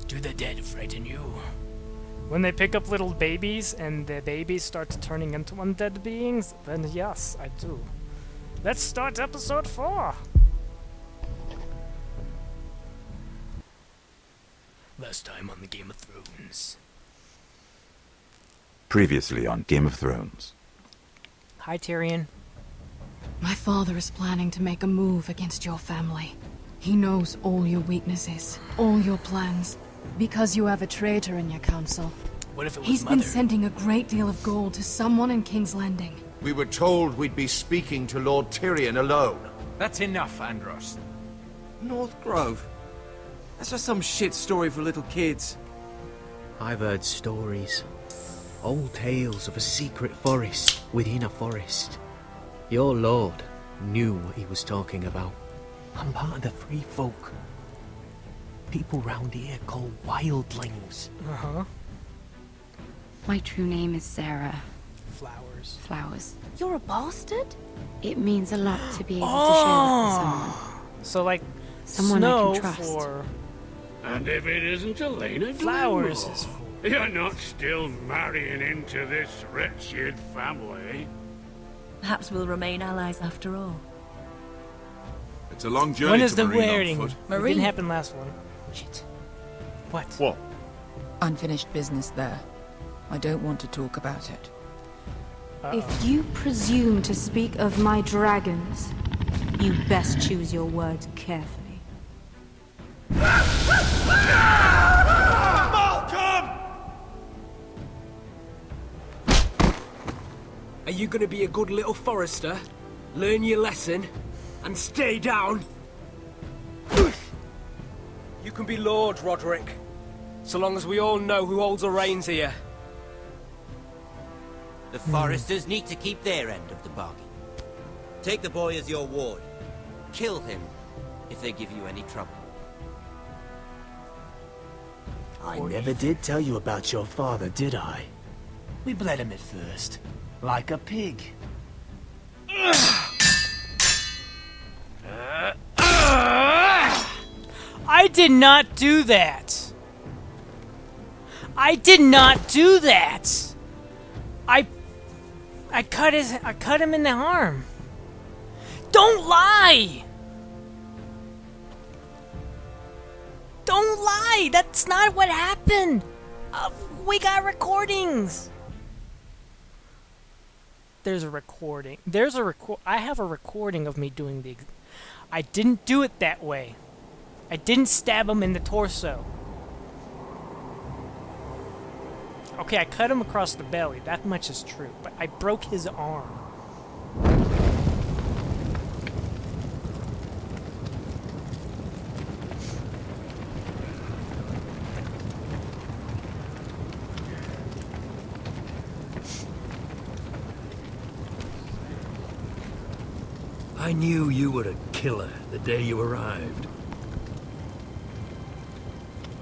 Do the dead frighten you? When they pick up little babies and the babies start turning into undead beings, then yes, I do. Let's start episode 4! Last time on the Game of Thrones. Previously on Game of Thrones. Hi, Tyrion. My father is planning to make a move against your family. He knows all your weaknesses, all your plans. Because you have a traitor in your council. What if it was He's Mother? been sending a great deal of gold to someone in King's Landing. We were told we'd be speaking to Lord Tyrion alone. That's enough, Andros. North Grove? That's just some shit story for little kids. I've heard stories. Old tales of a secret forest within a forest. Your lord knew what he was talking about. I'm part of the free folk. People round here call wildlings. Uh-huh. My true name is Sarah Flowers. Flowers. You're a bastard? It means a lot to be able to share that with someone. So, like, Someone I snow can trust. for And if it isn't Elena flowers Glenmore, is for... you're not still marrying into this wretched family. Perhaps we'll remain allies after all. It's a long journey When is to the Marine on wedding? foot. It Marine? didn't happen last one. Shit. What? What? Unfinished business there. I don't want to talk about it. If you presume to speak of my dragons, you best choose your words carefully. Are you gonna be a good little forester? Learn your lesson? And stay down? You can be Lord, Roderick. So long as we all know who holds the reins here. The foresters need to keep their end of the bargain. Take the boy as your ward. Kill him if they give you any trouble. I never did tell you about your father, did I? We bled him at first, like a pig. I did not do that! I did not do that! I cut him in the arm. Don't lie! Don't lie! That's not what happened! We got recordings! There's a recording. I have a recording of me doing the... I didn't do it that way. I didn't stab him in the torso. Okay, I cut him across the belly. That much is true. But I broke his arm. I knew you were a killer the day you arrived.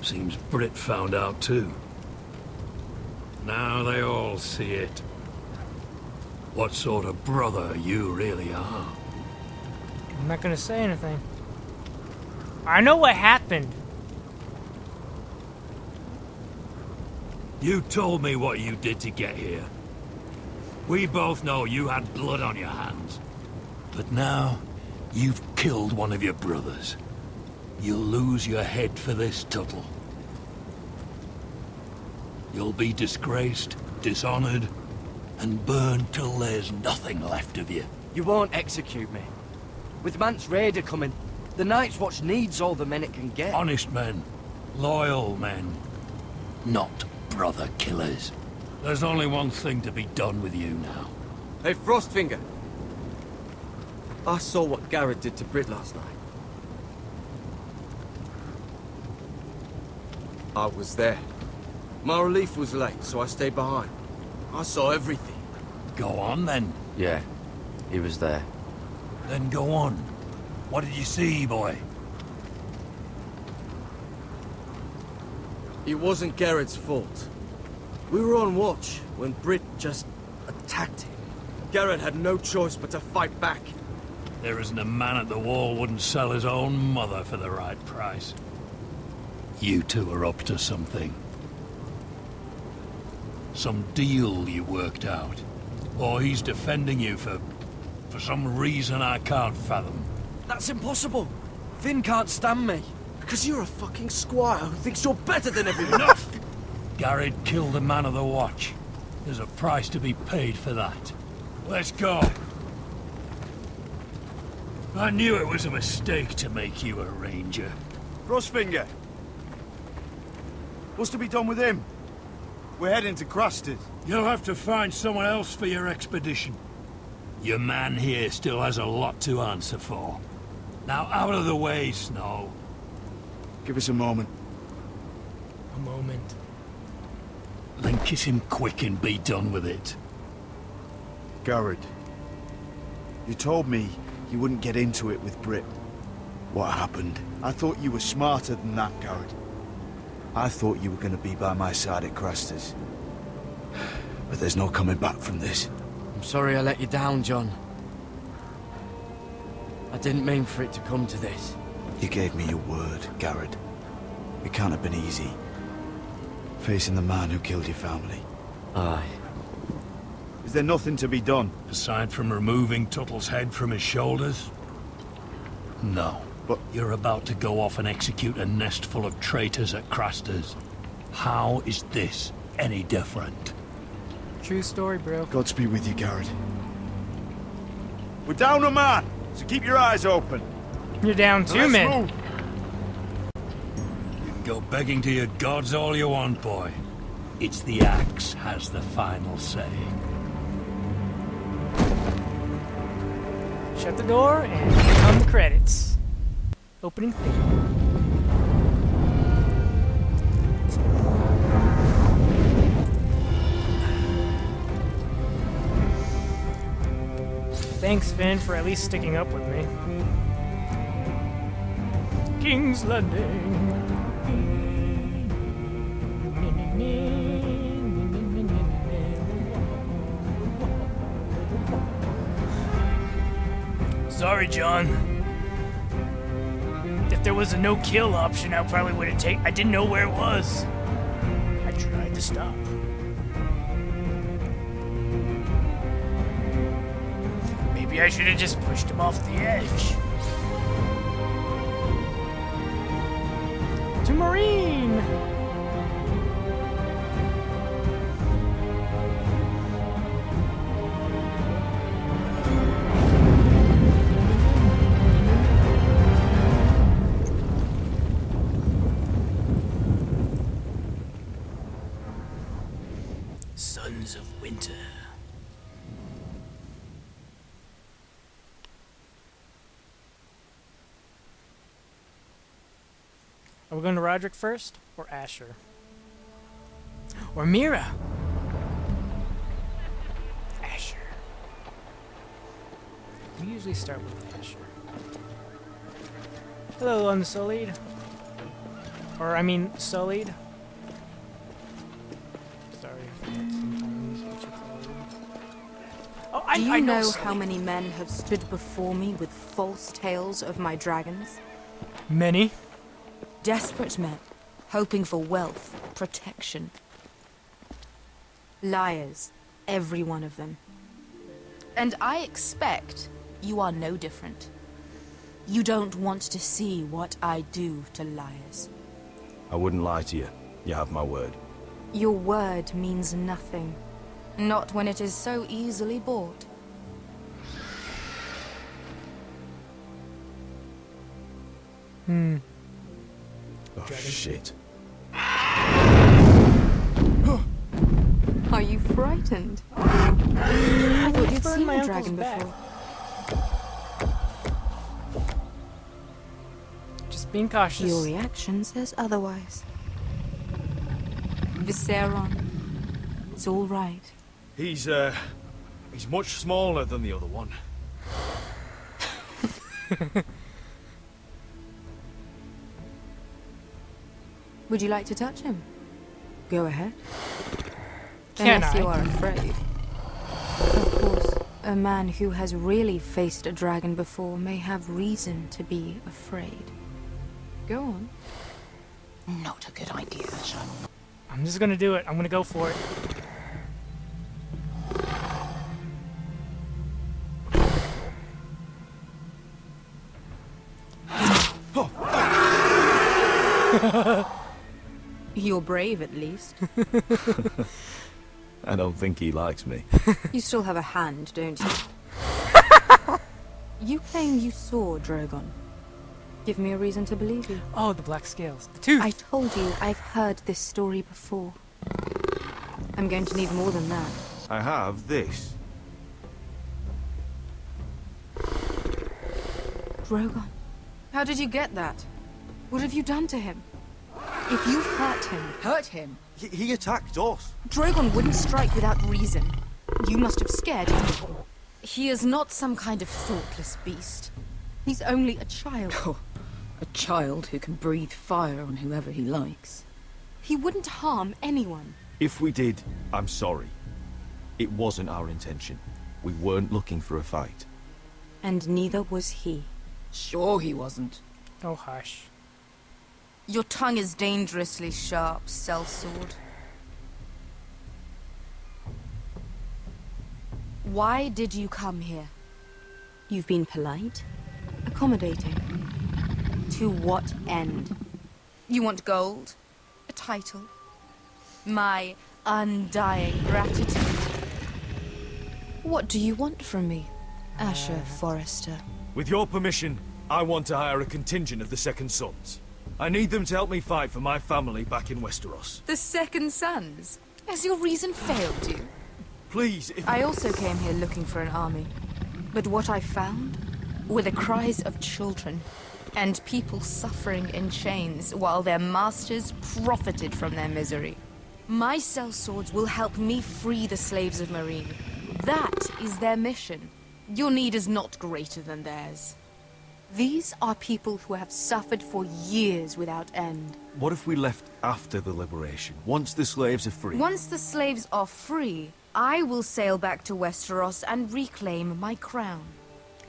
Seems Britt found out too. Now they all see it. What sort of brother you really are. I'm not gonna say anything. I know what happened. You told me what you did to get here. We both know you had blood on your hands. But now, you've killed one of your brothers. You'll lose your head for this, Tuttle. You'll be disgraced, dishonored, and burned till there's nothing left of you. You won't execute me. With Mance Raider coming, the Night's Watch needs all the men it can get. Honest men, loyal men, not brother killers. There's only one thing to be done with you now. Hey, Frostfinger. I saw what Garrett did to Britt last night. I was there. My relief was late, so I stayed behind. I saw everything. Go on, then. Yeah, he was there. Then go on. What did you see, boy? It wasn't Garrett's fault. We were on watch when Britt just attacked him. Garrett had no choice but to fight back. There isn't a man at the wall wouldn't sell his own mother for the right price. You two are up to something. Some deal you worked out. Or he's defending you for some reason I can't fathom. That's impossible. Finn can't stand me. Because you're a fucking squire who thinks you're better than everyone. Enough! Garrett killed a man of the watch. There's a price to be paid for that. Let's go. I knew it was a mistake to make you a ranger. Frostfinger. What's to be done with him? We're heading to Crusters. You'll have to find someone else for your expedition. Your man here still has a lot to answer for. Now out of the way, Snow. Give us a moment. A moment. Then kiss him quick and be done with it. Garrett, you told me you wouldn't get into it with Brit. What happened? I thought you were smarter than that, Garrett. I thought you were going to be by my side at Crusters. But there's no coming back from this. I'm sorry I let you down, John. I didn't mean for it to come to this. You gave me your word, Garrett. It can't have been easy. Facing the man who killed your family. Aye. Is there nothing to be done? Aside from removing Tuttle's head from his shoulders? No. But you're about to go off and execute a nest full of traitors at Crusters. How is this any different? True story, bro. Godspeed with you, Garrett. We're down a man, so keep your eyes open. You're down two men. Move. You can go begging to your gods all you want, boy. It's the axe has the final say. Shut the door, and here come the credits. Opening theme. Thanks, Finn, for at least sticking up with me. King's Landing. Sorry, John. If there was a no-kill option, I probably would have taken. I didn't know where it was. I tried to stop. Maybe I should have just pushed him off the edge. To Marine! Sons of Winter. Are we going to Roderick first? Or Asher? Or Mira? Asher. We usually start with Asher. Hello, Unsullied. Or, I mean, Sullied. Sorry, I forget sometimes what you call it. Oh, Do you I know Sullied. how many men have stood before me with false tales of my dragons? Many. Desperate men, hoping for wealth, protection. Liars, every one of them. And I expect you are no different. You don't want to see what I do to liars. I wouldn't lie to you. You have my word. Your word means nothing. Not when it is so easily bought. Oh, shit. Are you frightened? I thought you'd seen a dragon before. Just being cautious. Your reaction says otherwise. Viseron, it's all right. He's much smaller than the other one. Would you like to touch him? Go ahead. Can Unless I? you are afraid. Of course, a man who has really faced a dragon before may have reason to be afraid. Go on. Not a good idea, Asher. I'm just gonna do it. I'm gonna go for it. You're brave, at least. I don't think he likes me. You still have a hand, don't you? You claim you saw Drogon. Give me a reason to believe you. Oh, the black scales. The tooth! I told you I've heard this story before. I'm going to need more than that. I have this. Drogon. How did you get that? What have you done to him? If you've hurt him... Hurt him? He attacked us. Drogon wouldn't strike without reason. You must have scared him. He is not some kind of thoughtless beast. He's only a child. Oh, a child who can breathe fire on whoever he likes. He wouldn't harm anyone. If we did, I'm sorry. It wasn't our intention. We weren't looking for a fight. And neither was he. Sure he wasn't. Oh, hush. Your tongue is dangerously sharp, sellsword. Why did you come here? You've been polite, accommodating. To what end? You want gold? A title? My undying gratitude? What do you want from me, Asher Forrester? With your permission, I want to hire a contingent of the Second Sons. I need them to help me fight for my family back in Westeros. The Second Sons? Has your reason failed you? Please, if... I also came here looking for an army. But what I found were the cries of children and people suffering in chains while their masters profited from their misery. My sellswords will help me free the slaves of Meereen. That is their mission. Your need is not greater than theirs. These are people who have suffered for years without end. What if we left after the liberation, once the slaves are free? Once the slaves are free, I will sail back to Westeros and reclaim my crown.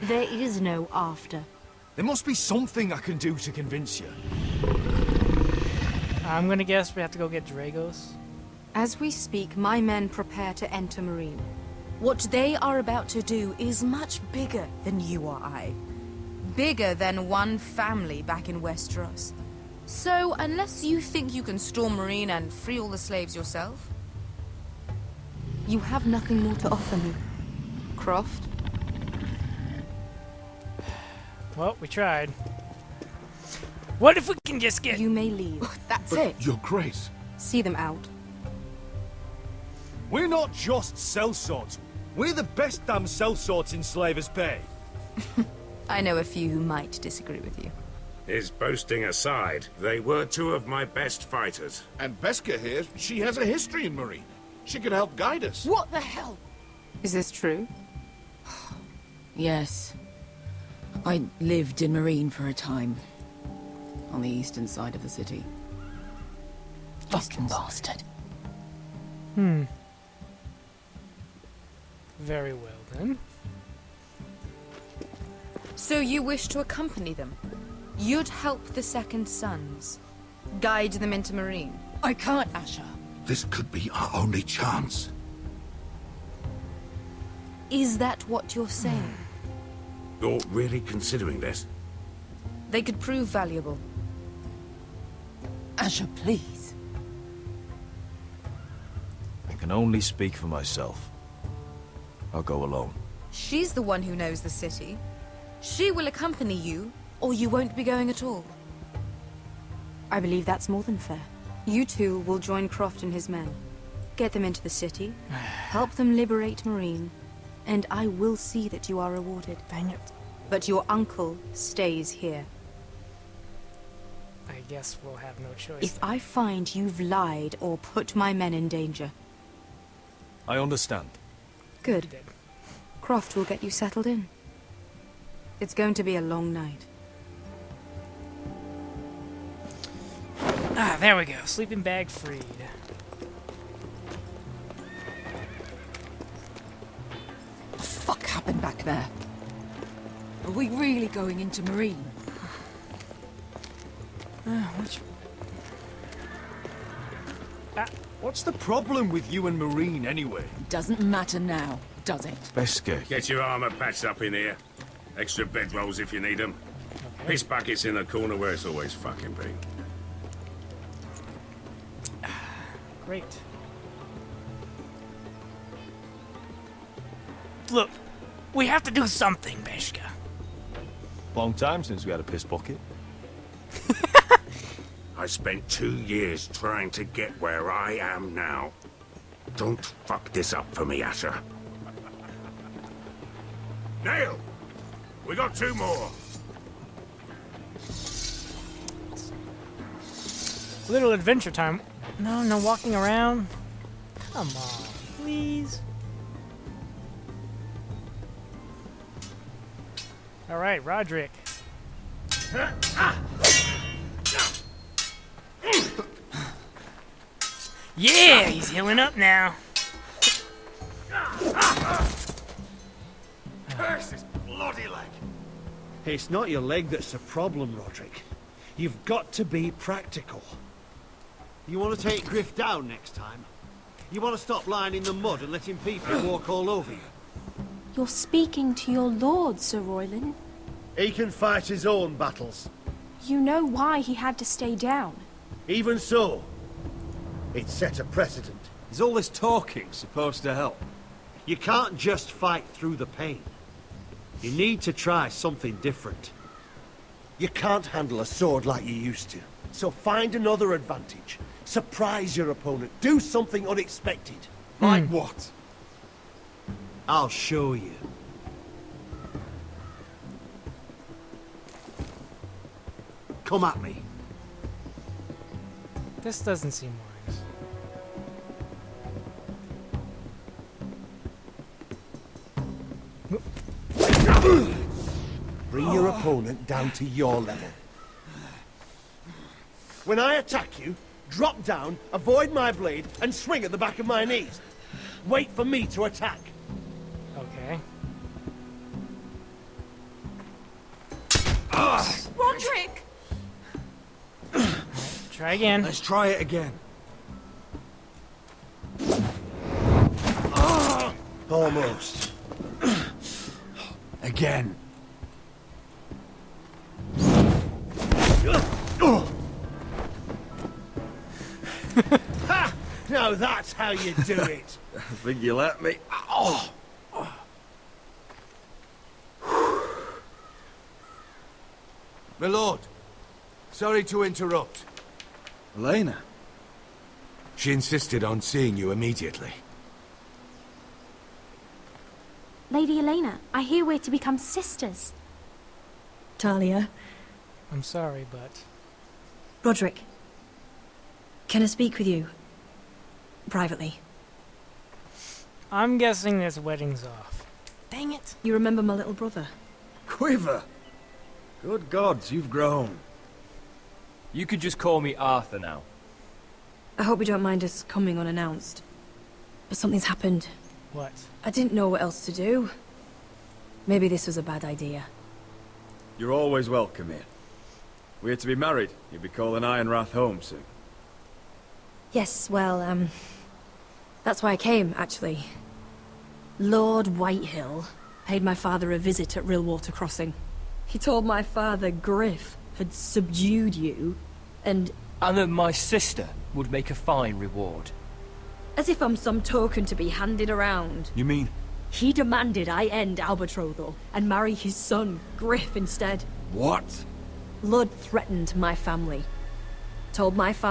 There is no after. There must be something I can do to convince you. I'm gonna guess we have to go get Dragos. As we speak, my men prepare to enter Meereen. What they are about to do is much bigger than you or I. Bigger than one family back in Westeros. So, unless you think you can storm Meereen and free all the slaves yourself... You have nothing more to offer me, Croft. Well, we tried. What if we can just get... You may leave. That's it. Your Grace. See them out. We're not just sellswords. We're the best damn sellswords in Slavers Bay. I know a few who might disagree with you. His boasting aside, they were two of my best fighters. And Beskha here, she has a history in Meereen. She could help guide us. What the hell? Is this true? Yes. I lived in Meereen for a time. On the eastern side of the city. Fucking bastard. Very well, then. So you wish to accompany them? You'd help the Second Sons? Guide them into Meereen? I can't, Asher. This could be our only chance. Is that what you're saying? You're really considering this? They could prove valuable. Asher, please. I can only speak for myself. I'll go alone. She's the one who knows the city. She will accompany you, or you won't be going at all. I believe that's more than fair. You two will join Croft and his men. Get them into the city, help them liberate Meereen, and I will see that you are rewarded. Dang it. But your uncle stays here. I guess we'll have no choice. If I find you've lied or put my men in danger... I understand. Good. Croft will get you settled in. It's going to be a long night. Ah, there we go. Sleeping bag freed. What the fuck happened back there? Are we really going into Meereen? What's the problem with you and Marine, anyway? Doesn't matter now, does it? Beskir. Get your armor patched up in here. Extra bedrolls if you need them. Piss buckets in the corner where it's always fucking been. Great. Look, we have to do something, Beshka. Long time since we had a piss bucket. I spent 2 years trying to get where I am now. Don't fuck this up for me, Asher. Nail! We got 2 more. Little adventure time. No walking around. Come on, please. All right, Roderick. Yeah, he's healing up now. Curse this bloody leg! It's not your leg that's the problem, Roderick. You've got to be practical. You want to take Griff down next time? You want to stop lying in the mud and letting people walk all over you? You're speaking to your lord, Sir Royland. He can fight his own battles. You know why he had to stay down. Even so, it set a precedent. Is all this talking supposed to help? You can't just fight through the pain. You need to try something different. You can't handle a sword like you used to. So find another advantage. Surprise your opponent. Do something unexpected. Like what? I'll show you. Come at me. This doesn't seem wise. Bring your opponent down to your level. When I attack you, drop down, avoid my blade, and swing at the back of my knees. Wait for me to attack. Okay. Roderick! Try again. Let's try it again. Almost. Again. Ha! Now that's how you do it. I think you let me. Oh! My lord, sorry to interrupt. Elena? She insisted on seeing you immediately. Lady Elena, I hear we're to become sisters. Talia. I'm sorry, but... Roderick. Can I speak with you? Privately. I'm guessing this wedding's off. Dang it. You remember my little brother? Quiver! Good gods, you've grown. You could just call me Arthur now. I hope you don't mind us coming unannounced. But something's happened. What? I didn't know what else to do. Maybe this was a bad idea. You're always welcome here. We're to be married. You'll be calling Ironrath home soon. Yes, well, that's why I came, actually. Lord Whitehill paid my father a visit at Rillwater Crossing. He told my father Griff had subdued you, and that my sister would make a fine reward. as if I'm some token to be handed around. You mean? He demanded I end our betrothal and marry his son, Griff, instead. What? Lud threatened my family. Told my father